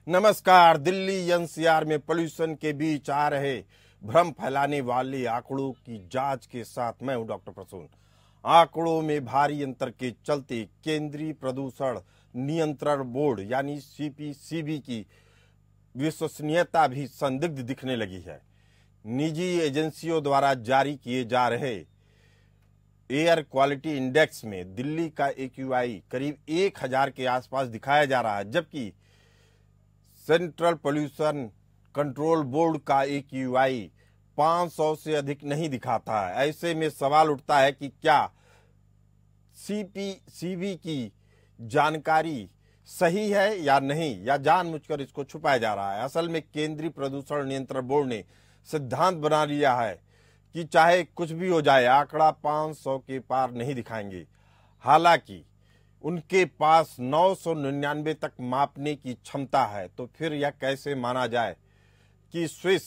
नमस्कार। दिल्ली एनसीआर में पोल्यूशन के बीच आ रहे भ्रम फैलाने वाले आंकड़ों की जांच के साथ मैं हूं डॉक्टर प्रसून। आंकड़ों में भारी अंतर के चलते केंद्रीय प्रदूषण नियंत्रण बोर्ड यानी सीपीसीबी की विश्वसनीयता भी संदिग्ध दिखने लगी है। निजी एजेंसियों द्वारा जारी किए जा रहे एयर क्वालिटी इंडेक्स में दिल्ली का एक्यूआई करीब 1000 के आसपास दिखाया जा रहा है, जबकि सेंट्रल पोल्यूशन कंट्रोल बोर्ड का एक्यूआई 500 से अधिक नहीं दिखाता है। ऐसे में सवाल उठता है कि क्या सीपीसीबी की जानकारी सही है या नहीं, या जानबूझकर इसको छुपाया जा रहा है। असल में केंद्रीय प्रदूषण नियंत्रण बोर्ड ने सिद्धांत बना लिया है कि चाहे कुछ भी हो जाए, आंकड़ा 500 के पार नहीं दिखाएंगे। हालांकि उनके पास 999 तक मापने की क्षमता है, तो फिर यह कैसे माना जाए कि स्विस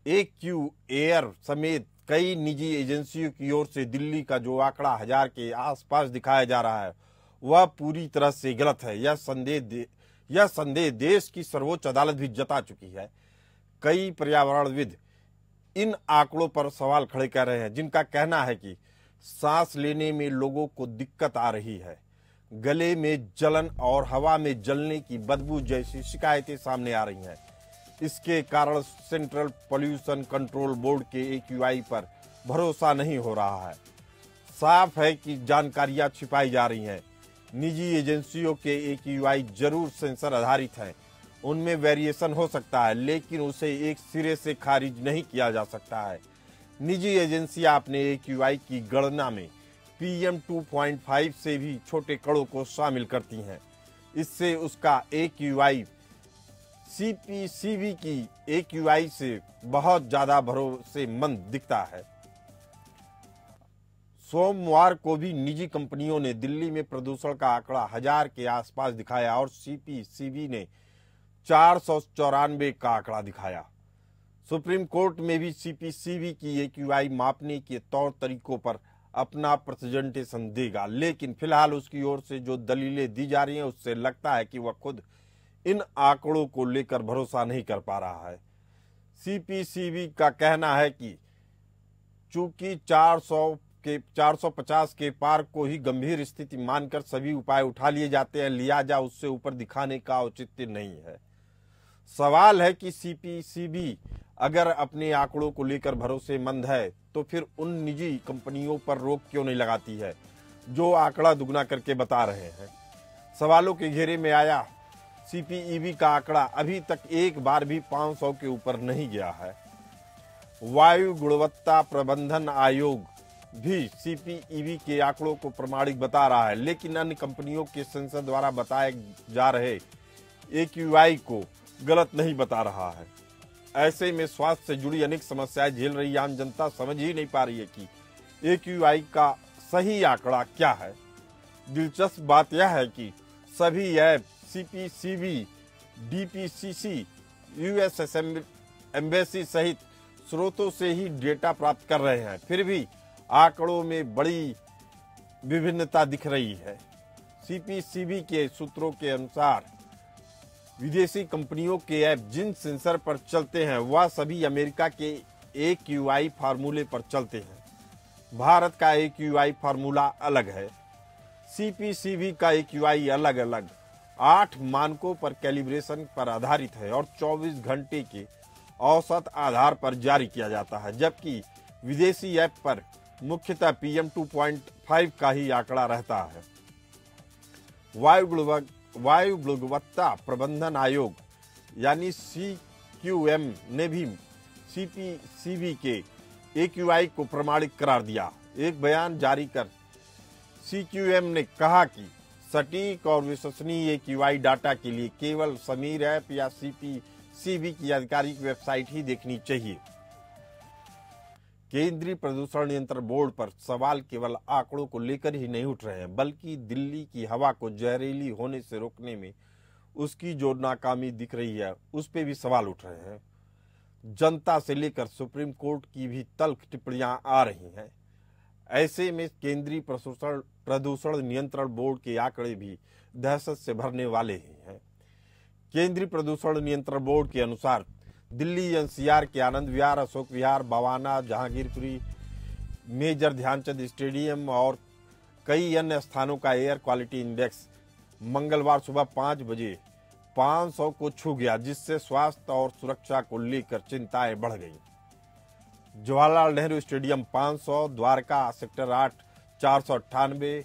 एक्यू एयर समेत कई निजी एजेंसियों की ओर से दिल्ली का जो आंकड़ा 1000 के आसपास दिखाया जा रहा है वह पूरी तरह से गलत है। यह संदेह देश की सर्वोच्च अदालत भी जता चुकी है। कई पर्यावरणविद इन आंकड़ों पर सवाल खड़े कर रहे हैं, जिनका कहना है कि सांस लेने में लोगों को दिक्कत आ रही है, गले में जलन और हवा में जलने की बदबू जैसी शिकायतें सामने आ रही हैं। इसके कारण सेंट्रल पोल्यूशन कंट्रोल बोर्ड के एक्यूआई पर भरोसा नहीं हो रहा है। साफ है कि जानकारियां छिपाई जा रही हैं। निजी एजेंसियों के एक्यूआई जरूर सेंसर आधारित हैं, उनमें वेरिएशन हो सकता है, लेकिन उसे एक सिरे से खारिज नहीं किया जा सकता है। निजी एजेंसियां अपने एक्यूआई की गणना में PM 2.5 से भी छोटे कणों को शामिल करती हैं। इससे उसका एक्यूआई सीपीसीबी की एक्यूआई से बहुत ज्यादा भरोसेमंद दिखता है। सोमवार को भी निजी कंपनियों ने दिल्ली में प्रदूषण का आंकड़ा 1000 के आसपास दिखाया और सीपीसीबी ने 494 का आंकड़ा दिखाया। सुप्रीम कोर्ट में भी सीपीसीबी की एक्यूआई मापने के तौर तरीकों पर अपना प्रेजेंटेशन देगा, लेकिन फिलहाल उसकी ओर से जो दलीलें दी जा रही हैं उससे लगता है कि वह खुद इन आंकड़ों को लेकर भरोसा नहीं कर पा रहा है। सीपीसीबी का कहना है कि चूंकि 450 के पार को ही गंभीर स्थिति मानकर सभी उपाय उठा लिए जाते हैं, लिहाजा उससे ऊपर दिखाने का औचित्य नहीं है। सवाल है कि सीपीसीबी अगर अपने आंकड़ों को लेकर भरोसेमंद है तो फिर उन निजी कंपनियों पर रोक क्यों नहीं लगाती है जो आंकड़ा दुगना करके बता रहे हैं। सवालों के घेरे में आया सीपीईबी का आंकड़ा अभी तक एक बार भी 500 के ऊपर नहीं गया है। वायु गुणवत्ता प्रबंधन आयोग भी सीपीईबी के आंकड़ों को प्रमाणिक बता रहा है, लेकिन अन्य कंपनियों के सेंसर द्वारा बताए जा रहे एक्यूआई को गलत नहीं बता रहा है। ऐसे में स्वास्थ्य से जुड़ी अनेक समस्याएं झेल रही आम जनता समझ ही नहीं पा रही है कि एक्यूआई का सही आंकड़ा क्या है। दिलचस्प बात यह है कि सभी app CPCB, DPCC, US embassy सहित स्रोतों से ही डेटा प्राप्त कर रहे हैं, फिर भी आंकड़ों में बड़ी विभिन्नता दिख रही है। सीपीसीबी के सूत्रों के अनुसार विदेशी कंपनियों के ऐप जिन सेंसर पर चलते हैं वह सभी अमेरिका के एक्यूआई फार्मूले पर चलते हैं। भारत का एक्यूआई फार्मूला अलग है। सीपीसीबी का एक्यूआई अलग अलग 8 मानकों पर कैलिब्रेशन पर आधारित है और 24 घंटे के औसत आधार पर जारी किया जाता है, जबकि विदेशी ऐप पर मुख्यतः PM 2.5 का ही आंकड़ा रहता है। वायु गुणवत्ता प्रबंधन आयोग यानी CQM ने भी सीपीसीबी के एक्यूआई को प्रमाणित करार दिया। एक बयान जारी कर CQM ने कहा कि सटीक और विश्वसनीय एक्यूआई डाटा के लिए केवल समीर ऐप या सीपीसीबी की आधिकारिक वेबसाइट ही देखनी चाहिए। केंद्रीय प्रदूषण नियंत्रण बोर्ड पर सवाल केवल आंकड़ों को लेकर ही नहीं उठ रहे हैं, बल्कि दिल्ली की हवा को जहरीली होने से रोकने में उसकी जो नाकामी दिख रही है उस पे भी सवाल उठ रहे हैं। जनता से लेकर सुप्रीम कोर्ट की भी तल्ख टिप्पणियां आ रही हैं। ऐसे में केंद्रीय प्रदूषण नियंत्रण बोर्ड के आंकड़े भी दहशत से भरने वाले ही हैं। केंद्रीय प्रदूषण नियंत्रण बोर्ड के अनुसार दिल्ली एनसीआर के आनंद विहार, अशोक विहार, बवाना, जहांगीरपुरी, मेजर ध्यानचंद स्टेडियम और कई अन्य स्थानों का एयर क्वालिटी इंडेक्स मंगलवार सुबह 5 बजे 500 को छू गया, जिससे स्वास्थ्य और सुरक्षा को लेकर चिंताएं बढ़ गईं। Jawaharlal Nehru stadium 500, Dwarka sector 8 498,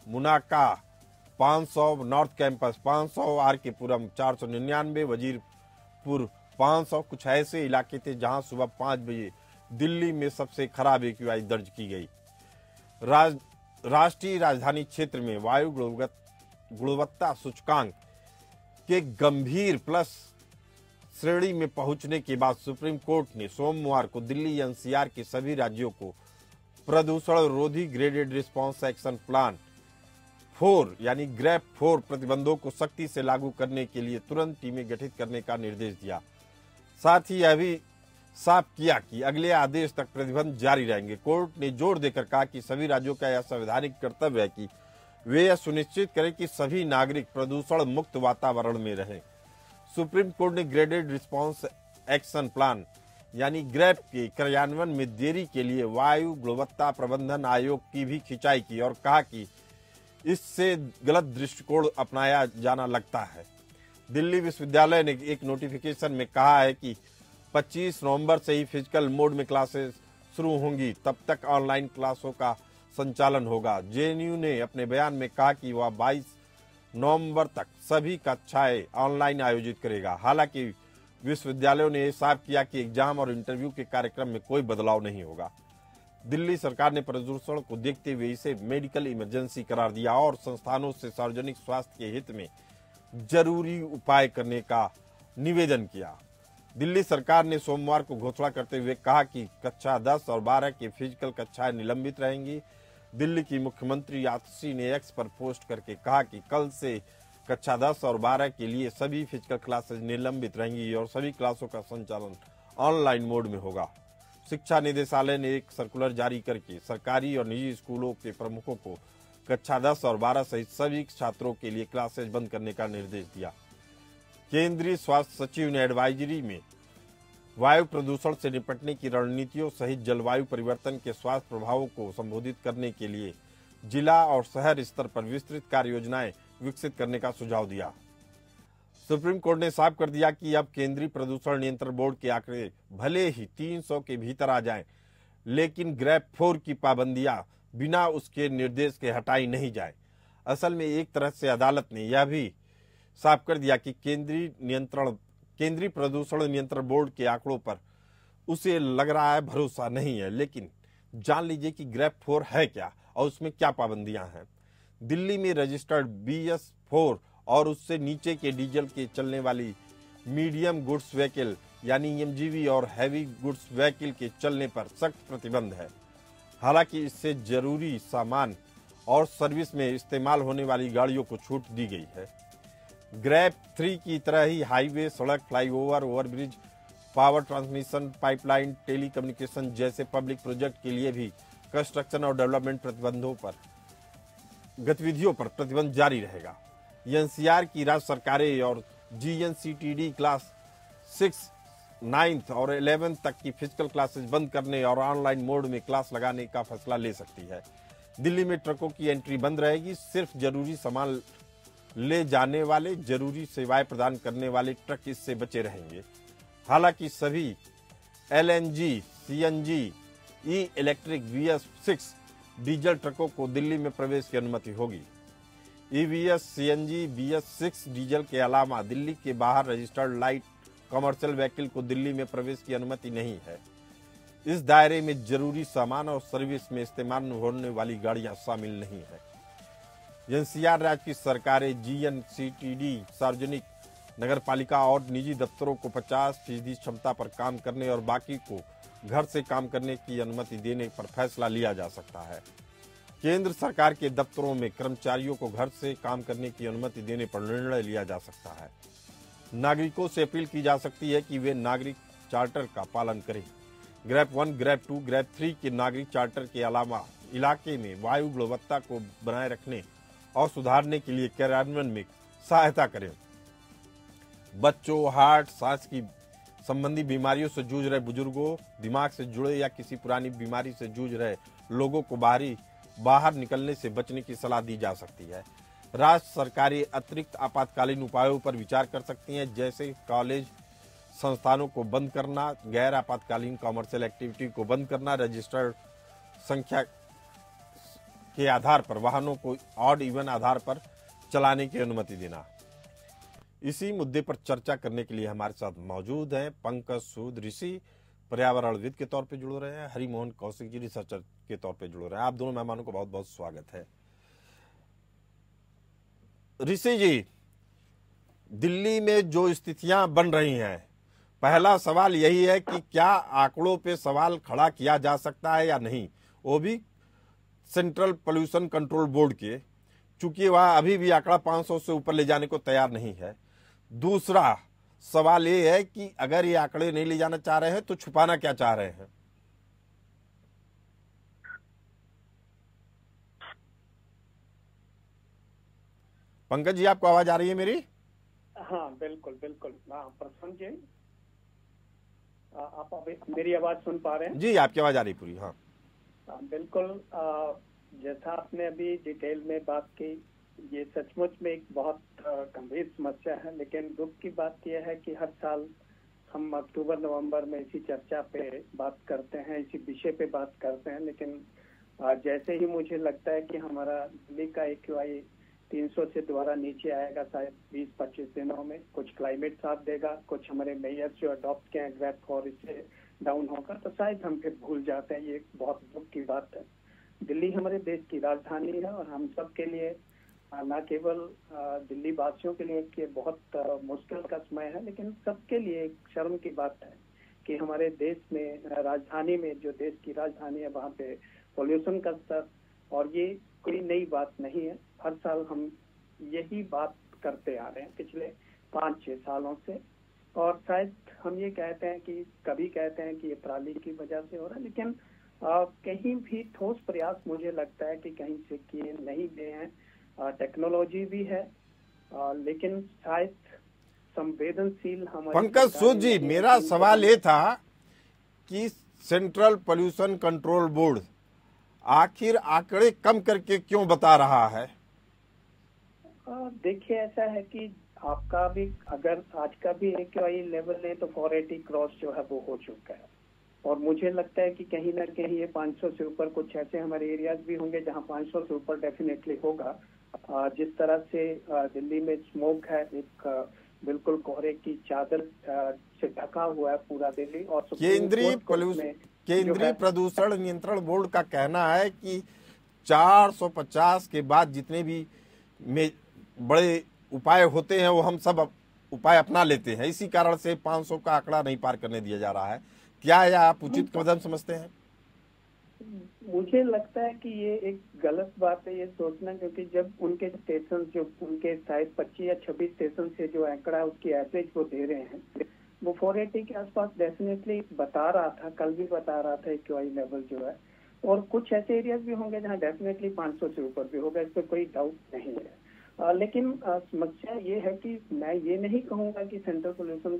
Mundka 500, north campus 500, RK Puram 499, Wazirpur 500 कुछ ऐसे इलाके थे जहां सुबह 5 बजे दिल्ली में सबसे खराब एक्यूआई दर्ज की गई। राष्ट्रीय राजधानी क्षेत्र में वायु गुणवत्ता सूचकांक के गंभीर प्लस श्रेणी में पहुंचने के बाद सुप्रीम कोर्ट ने सोमवार को दिल्ली एनसीआर के सभी राज्यों को प्रदूषण रोधी ग्रेडेड रिस्पांस एक्शन प्लान 4 यानी ग्रेप 4 प्रतिबंधों को सख्ती से लागू करने के लिए तुरंत टीमें गठित करने का निर्देश दिया। साथ ही यह भी साफ किया कि अगले आदेश तक प्रतिबंध जारी रहेंगे। कोर्ट ने जोर देकर कहा कि सभी राज्यों का यह संवैधानिक कर्तव्य है कि वे यह सुनिश्चित करें कि सभी नागरिक प्रदूषण मुक्त वातावरण में रहें। सुप्रीम कोर्ट ने ग्रेडेड रिस्पांस एक्शन प्लान यानी ग्रेप के क्रियान्वयन में देरी के लिए वायु गुणवत्ता प्रबंधन आयोग की भी खिंचाई की और कहा कि इससे गलत दृष्टिकोण अपनाया जाना लगता है। दिल्ली विश्वविद्यालय ने एक नोटिफिकेशन में कहा है कि 25 नवंबर से ही फिजिकल मोड में क्लासेस शुरू होंगी, तब तक ऑनलाइन क्लासों का संचालन होगा। जेएनयू ने अपने बयान में कहा कि वह 22 नवंबर तक सभी कक्षाएं ऑनलाइन आयोजित करेगा। हालांकि विश्वविद्यालयों ने यह साफ किया कि एग्जाम और इंटरव्यू के कार्यक्रम में कोई बदलाव नहीं होगा। दिल्ली सरकार ने प्रदूषण को देखते हुए इसे मेडिकल इमरजेंसी करार दिया और संस्थानों से सार्वजनिक स्वास्थ्य के हित में जरूरी उपाय करने का निवेदन किया। दिल्ली सरकार ने सोमवार को घोषणा करते हुए कहा कि कक्षा 10 और 12 की फिजिकल कक्षाएं निलंबित रहेंगी। दिल्ली की मुख्यमंत्री आतिशी ने एक्स पर पोस्ट करके कहा कि कल से कक्षा 10 और 12 के लिए सभी फिजिकल क्लासेस निलंबित रहेंगी और सभी क्लासों का संचालन ऑनलाइन मोड में होगा। शिक्षा निदेशालय ने एक सर्कुलर जारी करके सरकारी और निजी स्कूलों के प्रमुखों को कक्षा 10 और 12 सहित सभी छात्रों के लिए क्लासेस बंद करने का निर्देश दिया। केंद्रीय स्वास्थ्य सचिव ने एडवाइजरी में वायु प्रदूषण से निपटने की रणनीतियों सहित जलवायु परिवर्तन के स्वास्थ्य प्रभावों को संबोधित करने के लिए जिला और शहर स्तर पर विस्तृत कार्य योजनाएं विकसित करने का सुझाव दिया। सुप्रीम कोर्ट ने साफ कर दिया कि अब केंद्रीय प्रदूषण नियंत्रण बोर्ड के आंकड़े भले ही 300 के भीतर आ जाएं, लेकिन ग्रेप 4 की पाबंदियां बिना उसके निर्देश के हटाई नहीं जाए। असल में एक तरह से अदालत ने यह भी साफ कर दिया कि केंद्रीय प्रदूषण नियंत्रण बोर्ड के आंकड़ों पर उसे लग रहा है भरोसा नहीं है, लेकिन जान लीजिए कि ग्रेप 4 है क्या और उसमें क्या पाबंदियां हैं। दिल्ली में रजिस्टर्ड BS4 और उससे नीचे के डीजल के चलने वाली मीडियम गुड्स व्हीकल यानी MGV और हैवी गुड्स व्हीकल के चलने पर सख्त प्रतिबंध है। हालांकि इससे जरूरी सामान और सर्विस में इस्तेमाल होने वाली गाड़ियों को छूट दी गई है। ग्रेप 3 की तरह ही हाईवे, सड़क, flyover, overbridge, power transmission pipeline, telecommunication जैसे पब्लिक प्रोजेक्ट के लिए भी कंस्ट्रक्शन और डेवलपमेंट गतिविधियों पर प्रतिबंध जारी रहेगा। एनसीआर की राज्य सरकारें और GNCTD क्लास 6, 9th और 11th तक की फिजिकल क्लासेस बंद करने और ऑनलाइन मोड में क्लास लगाने का फैसला ले सकती है। दिल्ली में ट्रकों की एंट्री बंद रहेगी। सिर्फ जरूरी सामान ले जाने वाले, जरूरी सेवाएं प्रदान करने वाले ट्रक इससे बचे रहेंगे। हालांकि सभी LNG, CNG, electric BS6 diesel ट्रकों को दिल्ली में प्रवेश की अनुमति होगी। EVS, CNG, BS6 डीजल के अलावा दिल्ली के बाहर रजिस्टर्ड लाइट कमर्शियल व्हीकल को दिल्ली में प्रवेश की अनुमति नहीं है। इस दायरे में जरूरी सामान और सर्विस में इस्तेमाल होने वाली गाड़ियां शामिल नहीं है। एनसीआर राज्य की सरकारें GNCTD, सार्वजनिक नगरपालिका और निजी दफ्तरों को 50% क्षमता पर काम करने और बाकी को घर से काम करने की अनुमति देने पर फैसला लिया जा सकता है। केंद्र सरकार के दफ्तरों में कर्मचारियों को घर से काम करने की अनुमति देने पर निर्णय लिया जा सकता है। नागरिकों से अपील की जा सकती है कि वे नागरिक चार्टर का पालन करें। ग्रेप 1, ग्रेप 2, ग्रेप 3 के नागरिक चार्टर के अलावा इलाके में वायु गुणवत्ता को बनाए रखने और सुधारने के लिए कार्यान्वयन में सहायता करें। बच्चों, हार्ट, सांस की संबंधी बीमारियों से जूझ रहे बुजुर्गों, दिमाग से जुड़े या किसी पुरानी बीमारी से जूझ रहे लोगों को बाहर निकलने से बचने की सलाह दी जा सकती है। राज्य सरकारें अतिरिक्त आपातकालीन उपायों पर विचार कर सकती हैं, जैसे कॉलेज संस्थानों को बंद करना, गैर आपातकालीन कॉमर्शियल एक्टिविटी को बंद करना, रजिस्टर्ड संख्या के आधार पर वाहनों को ऑड इवन आधार पर चलाने की अनुमति देना। इसी मुद्दे पर चर्चा करने के लिए हमारे साथ मौजूद हैं पंकज सूद ऋषि, पर्यावरणविद के तौर पे जुड़ रहे हैं, हरिमोहन कौशिक जी रिसर्चर के तौर पे जुड़ रहे हैं। आप दोनों मेहमानों को बहुत बहुत स्वागत है। ऋषि जी, दिल्ली में जो स्थितियां बन रही हैं, पहला सवाल यही है कि क्या आंकड़ों पे सवाल खड़ा किया जा सकता है या नहीं, वो भी सेंट्रल पोल्यूशन कंट्रोल बोर्ड के, चूंकि वह अभी भी आंकड़ा 500 से ऊपर ले जाने को तैयार नहीं है। दूसरा सवाल ये है कि अगर ये आंकड़े नहीं ले जाना चाह रहे हैं तो छुपाना क्या चाह रहे हैं? पंकज जी, आपको आवाज आ रही है मेरी? हाँ बिल्कुल बिल्कुल। प्रसन्न जी, आप अभी मेरी आवाज सुन पा रहे हैं? जी, आपकी आवाज आ रही पूरी। हाँ बिल्कुल। जैसा आपने अभी डिटेल में बात की, ये सचमुच में एक बहुत गंभीर समस्या है। लेकिन दुख की बात यह है कि हर साल हम अक्टूबर नवंबर में इसी चर्चा पे बात करते हैं, इसी विषय पे बात करते हैं। लेकिन जैसे ही मुझे लगता है कि हमारा दिल्ली का AQI 300 से दोबारा नीचे आएगा, शायद 20-25 दिनों में, कुछ क्लाइमेट साथ देगा, कुछ हमारे मेयर्स जो अडॉप्ट किए हैं ग्रैफ और इससे डाउन होगा, तो शायद हम फिर भूल जाते हैं। ये एक बहुत दुख की बात है। दिल्ली हमारे देश की राजधानी है और हम सब के लिए, न केवल दिल्ली वासियों के लिए ये बहुत मुश्किल का समय है, लेकिन सबके लिए एक शर्म की बात है कि हमारे देश में, राजधानी में, जो देश की राजधानी है, वहाँ पे पोल्यूशन का स्तर, और ये कोई नई बात नहीं है। हर साल हम यही बात करते आ रहे हैं पिछले 5-6 सालों से। और शायद हम ये कहते हैं कि कभी कहते हैं कि ये पराली की वजह से हो रहा है, लेकिन कहीं भी ठोस प्रयास मुझे लगता है कि कहीं से किए नहीं गए हैं। टेक्नोलॉजी भी है, लेकिन शायद संवेदनशील हमारे। पंकज सूद जी, मेरा सवाल ये था कि सेंट्रल पोल्यूशन कंट्रोल बोर्ड आखिर आंकड़े कम करके क्यों बता रहा है? देखिए, ऐसा है कि आपका भी अगर आज का भी AQI लेवल है तो 480 क्रॉस जो है वो हो चुका है। और मुझे लगता है कि कहीं ना कहीं ये 500 से ऊपर, कुछ ऐसे हमारे एरियाज भी होंगे जहां 500 से ऊपर डेफिनेटली होगा। जिस तरह से दिल्ली में स्मोक है, एक बिल्कुल कोहरे की चादर से ढका हुआ है पूरा दिल्ली। और केंद्रीय प्रदूषण नियंत्रण बोर्ड का कहना है कि 450 के बाद जितने भी बड़े उपाय होते हैं वो हम सब उपाय अपना लेते हैं, इसी कारण से 500 का आंकड़ा नहीं पार करने दिया जा रहा है। क्या यह आप उचित कदम समझते हैं? मुझे लगता है कि ये एक गलत बात है ये सोचना, क्योंकि जब उनके स्टेशन, जो उनके शायद 25 या 26 स्टेशन से जो आंकड़ा है उसकी एवरेज वो दे रहे हैं, वो 480 के आसपास डेफिनेटली बता रहा था, कल भी बता रहा था AQI लेवल जो है। और कुछ ऐसे एरियाज भी होंगे जहाँ डेफिनेटली 500 से ऊपर भी होगा, इस पर कोई डाउट नहीं है। लेकिन समस्या ये है कि मैं ये नहीं कहूंगा कि सेंट्रल पोल्यूशन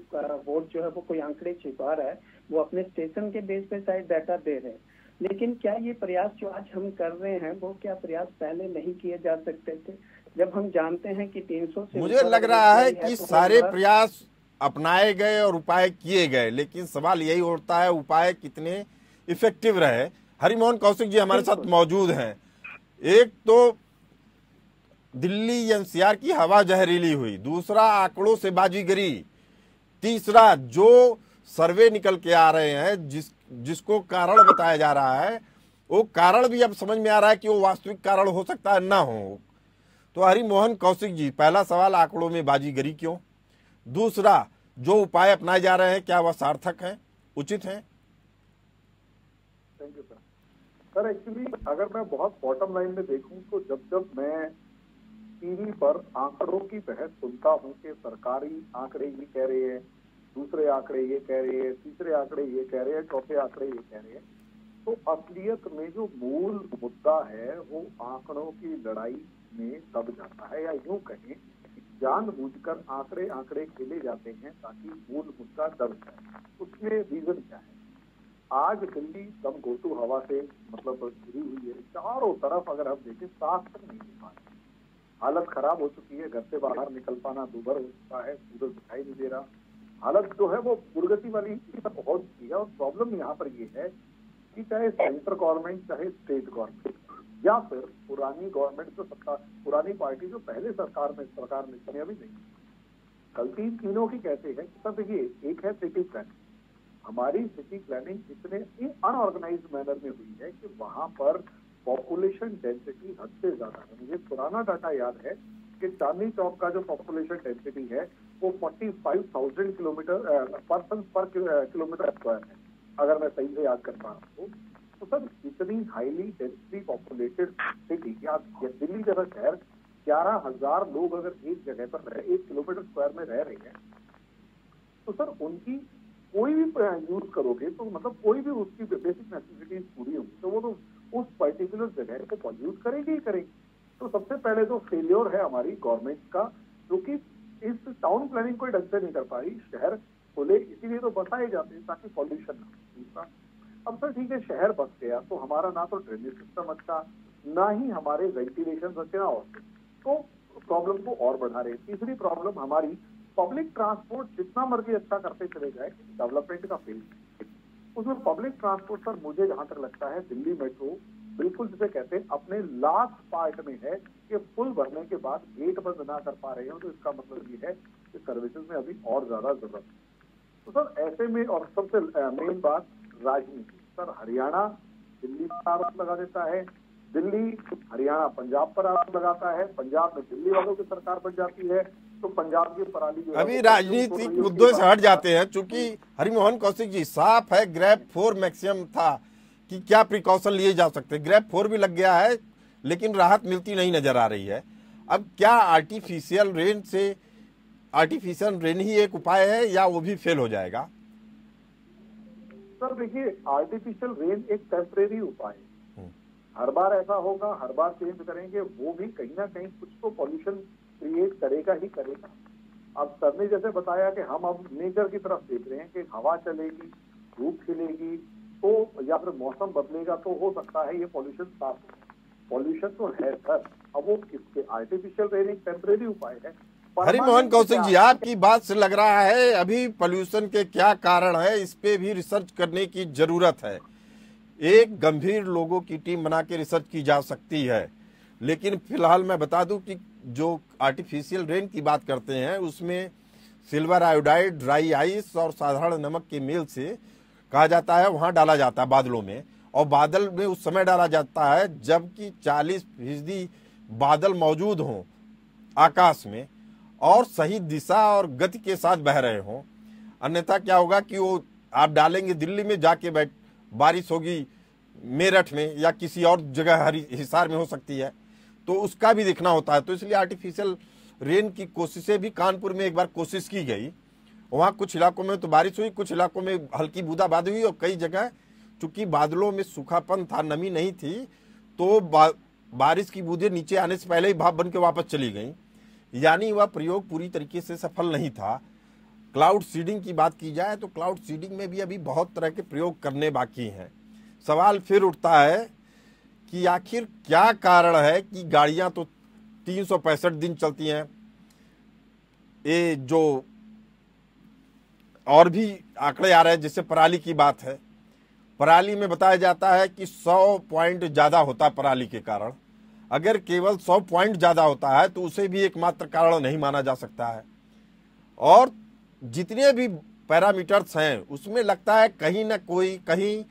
बोर्ड जो है वो कोई आंकड़े छिपा रहा है। वो अपने स्टेशन के बेस पे शायद डाटा दे रहे हैं, लेकिन क्या ये प्रयास जो आज हम कर रहे हैं वो क्या प्रयास पहले नहीं किए जा सकते थे, जब हम जानते हैं कि 300 से? मुझे लग रहा है कि सारे प्रयास अपनाए गए और उपाय किए गए, लेकिन सवाल यही उठता है उपाय कितने इफेक्टिव रहे। हरिमोहन कौशिक जी हमारे साथ मौजूद हैं। एक तो दिल्ली NCR की हवा जहरीली हुई, दूसरा आंकड़ों से बाजीगरी, तीसरा जो सर्वे निकल के आ रहे हैं जिसको कारण बताया जा रहा है, वो कारण भी अब समझ में आ रहा है कि वो वास्तविक कारण हो सकता है ना हो। तो हरिमोहन कौशिक जी, पहला सवाल, आंकड़ों में बाजीगरी क्यों? दूसरा, जो उपाय अपनाए जा रहे हैं क्या वह सार्थक है, उचित है? Thank you sir. एक्चुअली अगर मैं बहुत बॉटम लाइन में देखूं तो जब मैं टीवी पर आंकड़ों की बहस सुनता हूं कि सरकारी आंकड़े ये कह रहे हैं, दूसरे आंकड़े ये कह रहे हैं, तीसरे आंकड़े ये कह रहे हैं, चौथे आंकड़े ये कह रहे हैं, तो असलियत में जो मूल मुद्दा है वो आंकड़ों की लड़ाई में दब जाता है। या यूं कहें जानबूझकर आंकड़े आंकड़े खेले जाते हैं ताकि मूल मुद्दा दब जाए। उसमें रीजन क्या है? आज दिल्ली दम घोटू हवा से मतलब घिरी हुई है, चारों तरफ अगर हम देखें सांस तक नहीं ले पा रहे, हालत खराब हो चुकी है, घर से बाहर निकल पाना दूभर हो चुका है, सूरज दिखाई नहीं दे रहा, हालत जो है वो दुर्गति वाली तक पहुंच चुकी है। और प्रॉब्लम यहाँ पर ये है कि चाहे सेंट्रल गवर्नमेंट चाहे स्टेट गवर्नमेंट या फिर पुरानी गवर्नमेंट जो सत्ता, पुरानी पार्टी जो पहले सरकार में कामयाबी नहीं, गलती तीनों की कैसे है? सब देखिए, एक है सिटी प्लानिंग। हमारी सिटी प्लानिंग इतने अनऑर्गेनाइज्ड मैनर में हुई है कि वहां पर पॉपुलेशन डेंसिटी हद से ज्यादा है। मुझे पुराना डाटा याद है कि चांदनी चौक का जो पॉपुलेशन डेंसिटी है वो 45,000 पर्सन पर किलोमीटर स्क्वायर है, अगर मैं सही से याद कर पा रहा हूँ। तो सर इतनी हाईली डेंसिटी पॉपुलेटेड सिटी या दिल्ली जैसा शहर, 11,000 लोग अगर एक जगह पर 1 किलोमीटर स्क्वायर में रह रहे हैं, तो सर उनकी कोई भी यूज करोगे तो मतलब कोई भी उसकी बेसिक नेसेसिटीज पूरी होगी तो वो तो उस पर्टिकुलर जगह को पॉल्यूट करेगी ही करेगी। तो सबसे पहले तो फेलियर है हमारी गवर्नमेंट का, जो कि इस टाउन प्लानिंग को ढंग से नहीं कर पाई। शहर खुले इसीलिए तो बसाए जाते हैं ताकि पॉल्यूशन ना हो। दूसरा, अब सर ठीक है शहर बस गया तो हमारा ना तो ड्रेनेज सिस्टम अच्छा, ना ही हमारे वेंटिलेशन अच्छे, ना और तो प्रॉब्लम को और बढ़ा रहे हैं। तीसरी प्रॉब्लम हमारी पब्लिक ट्रांसपोर्ट जितना मर्जी अच्छा करते चले जाए, डेवलपमेंट का फेल उसमें पब्लिक ट्रांसपोर्ट सर मुझे जहां तक लगता है दिल्ली मेट्रो बिल्कुल जिसे कहते हैं अपने लास्ट पार्ट में है कि फुल भरने के बाद गेट बंद ना कर पा रहे हो, तो इसका मतलब ये है कि सर्विसेज में अभी और ज्यादा जरूरत है। तो सर ऐसे में, और सबसे मेन बात राजनीति, सर हरियाणा दिल्ली पर आरोप लगा देता है, दिल्ली हरियाणा पंजाब पर आरोप लगाता है, पंजाब में दिल्ली वालों की सरकार बन जाती है, तो पंजाब की पराली जो अभी राजनीतिक मुद्दों से हट जाते हैं। चूंकि हरिमोहन कौशिक जी, साफ है ग्रैब 4 मैक्सिमम था कि क्या प्रिकॉशन लिए जा सकते, ग्रैब 4 भी लग गया है लेकिन राहत मिलती नहीं नजर आ रही है। अब क्या आर्टिफिशियल रेन ही एक उपाय है या वो भी फेल हो जाएगा? सर देखिए, आर्टिफिशियल रेन एक टेम्परेरी उपाय है, हर बार ऐसा होगा, हर बार चेंज करेंगे, वो भी कहीं ना कहीं कुछ तो पॉल्यूशन क्रिएट करेगा ही करेगा। अब सर ने जैसे बताया कि हम अब नेचर की तरफ देख रहे हैं कि हवा चलेगी, धूप खिलेगी, तो या फिर मौसम बदलेगा तो हो सकता है ये पॉल्यूशन साफ हो। पॉल्यूशन तो है सर, अब वो किसके, आर्टिफिशियल रेन एक टेम्परेरी उपाय है। हरिमोहन कौशिक जी, आपकी बात से लग रहा है अभी पॉल्यूशन के क्या कारण है इस पे भी रिसर्च करने की जरूरत है। एक गंभीर लोगों की टीम बना के रिसर्च की जा सकती है, लेकिन फिलहाल मैं बता दूं कि जो आर्टिफिशियल रेन की बात करते हैं उसमें सिल्वर आयोडाइड, ड्राई आइस और साधारण नमक के मेल से कहा जाता है वहां डाला जाता है बादलों में, और बादल में उस समय डाला जाता है जबकि 40% बादल मौजूद हों आकाश में और सही दिशा और गति के साथ बह रहे हों। अन्यथा क्या होगा कि वो आप डालेंगे दिल्ली में, जाके बारिश होगी मेरठ में या किसी और जगह हिसार में हो सकती है, तो उसका भी देखना होता है। तो इसलिए आर्टिफिशियल रेन की कोशिशें भी, कानपुर में एक बार कोशिश की गई, वहाँ कुछ इलाकों में तो बारिश हुई, कुछ इलाकों में हल्की बूंदाबांदी हुई, और कई जगह चूंकि बादलों में सूखापन था, नमी नहीं थी, तो बारिश की बूंदें नीचे आने से पहले ही भाप बन के वापस चली गई, यानी वह प्रयोग पूरी तरीके से सफल नहीं था। क्लाउड सीडिंग की बात की जाए तो क्लाउड सीडिंग में भी अभी बहुत तरह के प्रयोग करने बाकी हैं। सवाल फिर उठता है कि आखिर क्या कारण है कि गाड़ियां तो 365 दिन चलती हैं, ये जो और भी आंकड़े आ रहे हैं, जैसे पराली की बात है, पराली में बताया जाता है कि 100 पॉइंट ज्यादा होता है पराली के कारण। अगर केवल 100 पॉइंट ज्यादा होता है तो उसे भी एकमात्र कारण नहीं माना जा सकता है, और जितने भी पैरामीटर्स हैं उसमें लगता है कहीं ना कहीं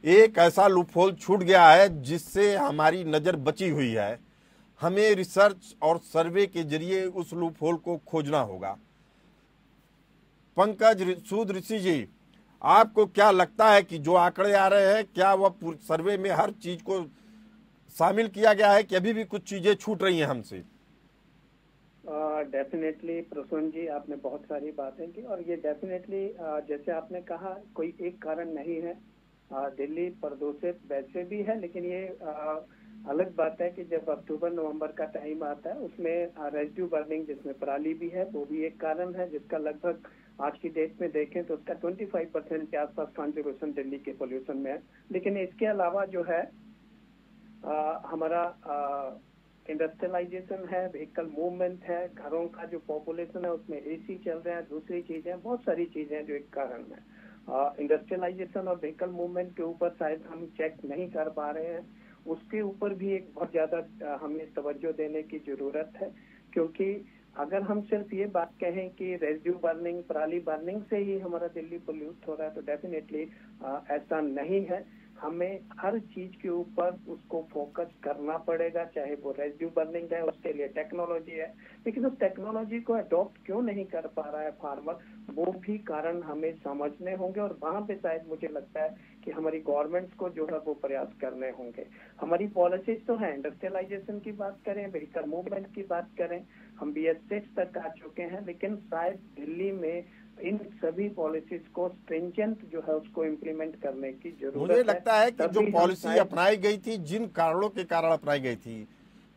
एक ऐसा लूपहोल छूट गया है जिससे हमारी नजर बची हुई है। हमें रिसर्च और सर्वे के जरिए उस लूपहोल को खोजना होगा। पंकज सूद ऋषि जी, आपको क्या लगता है कि जो आंकड़े आ रहे हैं क्या वह सर्वे में हर चीज को शामिल किया गया है कि अभी भी कुछ चीजें छूट रही हैं हमसे? डेफिनेटली प्रसून जी, आपने बहुत सारी बातें की, और ये डेफिनेटली जैसे आपने कहा कोई एक कारण नहीं है। दिल्ली प्रदूषित वैसे भी है, लेकिन ये अलग बात है कि जब अक्टूबर नवंबर का टाइम आता है उसमें रेजिड्यू बर्निंग जिसमें पराली भी है वो भी एक कारण है, जिसका लगभग आज की डेट में देखें तो उसका 25% के आसपास कंट्रीब्यूशन दिल्ली के पोल्यूशन में है। लेकिन इसके अलावा जो है हमारा इंडस्ट्रियलाइजेशन है, व्हीकल मूवमेंट है, घरों का जो पॉपुलेशन है उसमें एसी चल रहे हैं, दूसरी चीजें, बहुत सारी चीजें जो एक कारण है। इंडस्ट्रियलाइजेशन और व्हीकल मूवमेंट के ऊपर शायद हम चेक नहीं कर पा रहे हैं, उसके ऊपर भी एक बहुत ज्यादा हमें तवज्जो देने की जरूरत है। क्योंकि अगर हम सिर्फ ये बात कहें कि रेजिड्यू बर्निंग, पराली बर्निंग से ही हमारा दिल्ली पोल्यूट हो रहा है तो डेफिनेटली ऐसा नहीं है। हमें हर चीज के ऊपर उसको फोकस करना पड़ेगा, चाहे वो रेजिड्यू बर्निंग है, उसके लिए टेक्नोलॉजी है, लेकिन उस टेक्नोलॉजी को अडॉप्ट क्यों नहीं कर पा रहा है फार्मर, वो भी कारण हमें समझने होंगे। और वहां पे शायद मुझे लगता है कि हमारी गवर्नमेंट्स को जो है वो प्रयास करने होंगे। हमारी पॉलिसीज तो है, इंडस्ट्रियलाइजेशन की बात करें, व्हीकल मूवमेंट की बात करें, हम BS6 तक आ चुके हैं, लेकिन शायद दिल्ली में इन सभी पॉलिसीज को स्ट्रिंजेंट जो है उसको इम्प्लीमेंट करने की जरूरत है। मुझे लगता है कि जो पॉलिसी अपनाई गई थी, जिन कारणों के कारण अपनाई गई थी,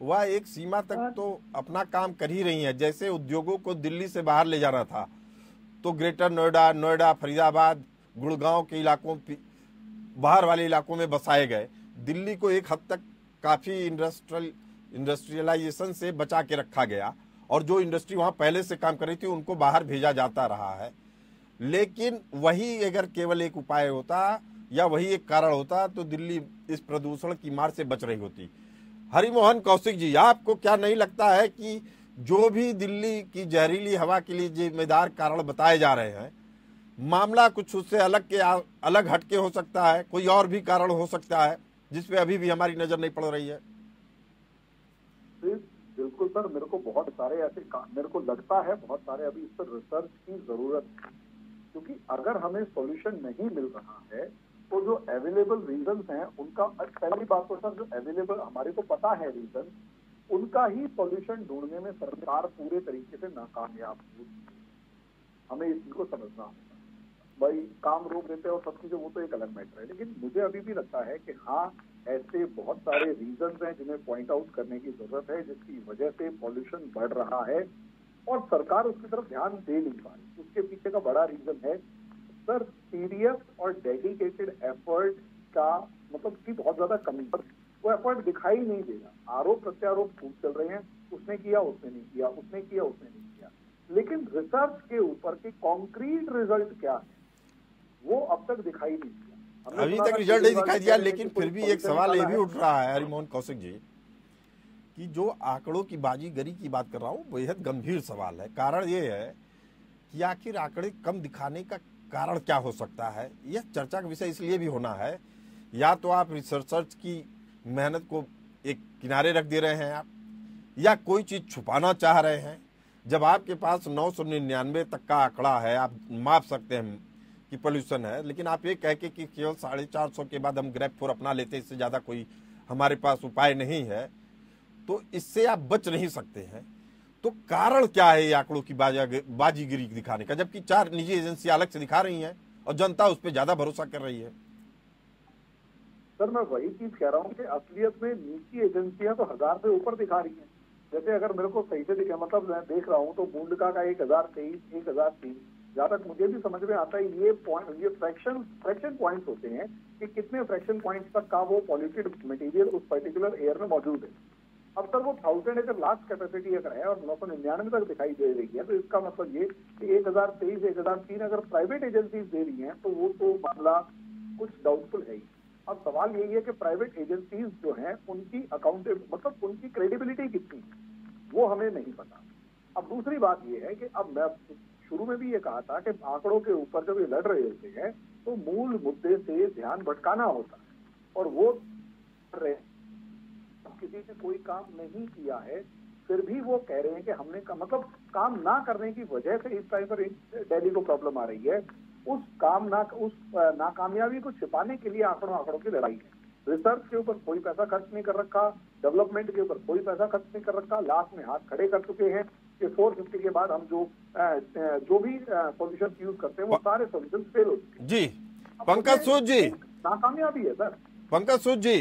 वह एक सीमा तक तो अपना काम कर ही रही है। जैसे उद्योगों को दिल्ली से बाहर ले जाना था तो ग्रेटर नोएडा, फरीदाबाद, गुड़गांव के इलाकों, बाहर वाले इलाकों में बसाए गए। दिल्ली को एक हद तक काफी इंडस्ट्रियलाइजेशन से बचा के रखा गया और जो इंडस्ट्री वहां पहले से काम कर रही थी उनको बाहर भेजा जाता रहा है। लेकिन वही अगर केवल एक उपाय होता या वही एक कारण होता तो दिल्ली इस प्रदूषण की मार से बच रही होती। हरिमोहन कौशिक जी, आपको क्या नहीं लगता है कि जो भी दिल्ली की जहरीली हवा के लिए जिम्मेदार कारण बताए जा रहे हैं, मामला कुछ उससे अलग हटके हो सकता है, कोई और भी कारण हो सकता है जिसपे अभी भी हमारी नजर नहीं पड़ रही है? बिल्कुल सर, मेरे को बहुत सारे ऐसे मेरे को लगता है बहुत सारे अभी इस पर रिसर्च की जरूरत है, क्योंकि अगर हमें सॉल्यूशन नहीं मिल रहा है तो जो अवेलेबल रीजंस हैं उनका, पहली बात तो सर जो अवेलेबल हमारे को पता है रीजन, उनका ही सॉल्यूशन ढूंढने में सरकार पूरे तरीके से नाकामयाब हुई। हमें इस चीज को समझना होगा। भाई काम रोक देते हैं और सब चीजें, वो तो एक अलग मैटर है, लेकिन मुझे अभी भी लगता है कि हाँ ऐसे बहुत सारे रीजंस हैं जिन्हें पॉइंट आउट करने की जरूरत है, जिसकी वजह से पॉल्यूशन बढ़ रहा है और सरकार उसकी तरफ ध्यान दे नहीं पा रही। उसके पीछे का बड़ा रीजन है सर सीरियस और डेडिकेटेड एफर्ट का, मतलब की बहुत ज्यादा कमी, पर वो एफर्ट दिखाई नहीं दे रहा। आरोप प्रत्यारोप खूब चल रहे हैं, उसने किया, उसने नहीं किया, उसने किया, उसने नहीं किया, लेकिन रिसर्च के ऊपर के कॉन्क्रीट रिजल्ट क्या है वो अब तक दिखाई नहीं दिया। अभी तक रिजल्ट नहीं दिखाई दिया, लेकिन फिर भी एक सवाल ये भी उठ रहा है हरिमोहन कौशिक जी कि जो आंकड़ों की बाजीगरी की बात कर रहा हूँ, बेहद गंभीर सवाल है। कारण ये है कि आखिर आंकड़े कम दिखाने का कारण क्या हो सकता है। यह चर्चा का विषय इसलिए भी होना है, या तो आप रिसर्चर्स की मेहनत को एक किनारे रख दे रहे हैं आप, या कोई चीज छुपाना चाह रहे हैं। जब आपके पास 999 तक का आंकड़ा है, आप माप सकते हैं कि पोल्यूशन है, लेकिन आप ये कह के कि केवल 450 के बाद हम ग्रेप 4 अपना लेते हैं, इससे ज्यादा कोई हमारे पास उपाय नहीं है, तो इससे आप बच नहीं सकते हैं। तो कारण क्या है ये आंकड़ों की बाजीगिरी दिखाने का, जबकि 4 निजी एजेंसियां अलग से दिखा रही हैं और जनता उस पर ज्यादा भरोसा कर रही है? सर मैं वही चीज कह रहा हूँ कि असलियत में निजी एजेंसियां तो 1000 से ऊपर दिखा रही हैं। जैसे अगर मेरे को सही से दिखे, मतलब मैं देख रहा हूँ तो बूंदका का 1023, 1003, जहां तक मुझे भी समझ में आता है ये फ्रैक्शन पॉइंट्स होते हैं कि कितने फ्रैक्शन पॉइंट्स तक का वो पॉल्यूटेड मटेरियल उस पर्टिकुलर एयर में मौजूद है। अब सर वो 1000 अगर लास्ट कैपेसिटी अगर है और 999 तक दिखाई दे रही है, तो इसका मतलब ये कि 1023, 1003 अगर प्राइवेट एजेंसीज दे रही हैं तो वो तो मामला कुछ डाउटफुल है ही। अब सवाल यही है कि प्राइवेट एजेंसीज जो हैं उनकी मतलब उनकी क्रेडिबिलिटी कितनी है वो हमें नहीं पता। अब दूसरी बात ये है कि अब मैं शुरू में भी ये कहा था कि आंकड़ों के ऊपर जब ये लड़ रहे होते हैं तो मूल मुद्दे से ध्यान भटकाना होता है, और वो किसी ने कोई काम नहीं किया है फिर भी वो कह रहे हैं कि हमने मतलब काम ना करने की वजह से इस टाइम पर दिल्ली को प्रॉब्लम आ रही है। उस नाकामयाबी को छिपाने के लिए आंकड़ों की लड़ाई है। रिसर्च के ऊपर कोई पैसा खर्च नहीं कर रखा, डेवलपमेंट के ऊपर कोई पैसा खर्च नहीं कर रखा, लास्ट में हाथ खड़े कर चुके हैं कि 450 के बाद हम जो भी सॉल्यूशन यूज करते हैं वो सारे सॉल्यूशन फेल हो चुके हैं। जी पंकज सूद जी, नाकामयाबी है सर। पंकज सूद जी,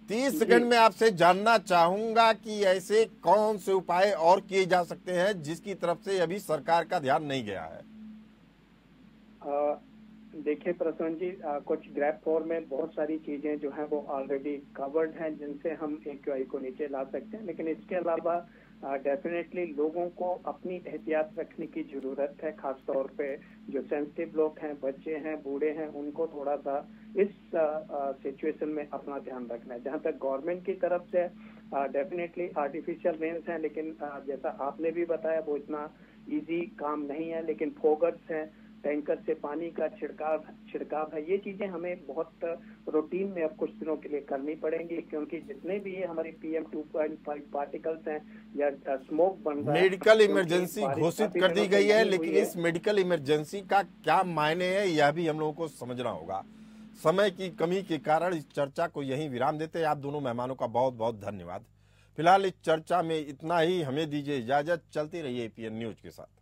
30 सेकंड में आपसे जानना चाहूंगा कि ऐसे कौन से उपाय और किए जा सकते हैं जिसकी तरफ से अभी सरकार का ध्यान नहीं गया है। देखिए प्रसून जी, कुछ ग्रैब 4 में बहुत सारी चीजें जो हैं वो ऑलरेडी कवर्ड हैं जिनसे हम AQI को नीचे ला सकते हैं, लेकिन इसके अलावा डेफिनेटली लोगों को अपनी एहतियात रखने की जरूरत है। खासतौर पे जो सेंसिटिव लोग हैं, बच्चे हैं, बूढ़े हैं, उनको थोड़ा सा इस सिचुएशन में अपना ध्यान रखना है। जहां तक गवर्नमेंट की तरफ से डेफिनेटली आर्टिफिशियल रेन्स हैं, लेकिन जैसा आपने भी बताया वो इतना इजी काम नहीं है, लेकिन फोगर्स हैं, टैंकर से पानी का छिड़काव है। ये चीजें हमें बहुत रूटीन में अब कुछ दिनों के लिए करनी पड़ेंगी, क्योंकि जितने भी ये हमारे PM 2.5 पार्टिकल्स हैं या स्मोक बन रहा है, मेडिकल इमरजेंसी घोषित कर दी गई है, लेकिन इस मेडिकल इमरजेंसी का क्या मायने है यह भी हम लोगों को समझना होगा। समय की कमी के कारण इस चर्चा को यहीं विराम देते हैं। आप दोनों मेहमानों का बहुत बहुत धन्यवाद। फिलहाल इस चर्चा में इतना ही, हमें दीजिए इजाजत। चलती रहिए APN न्यूज के साथ।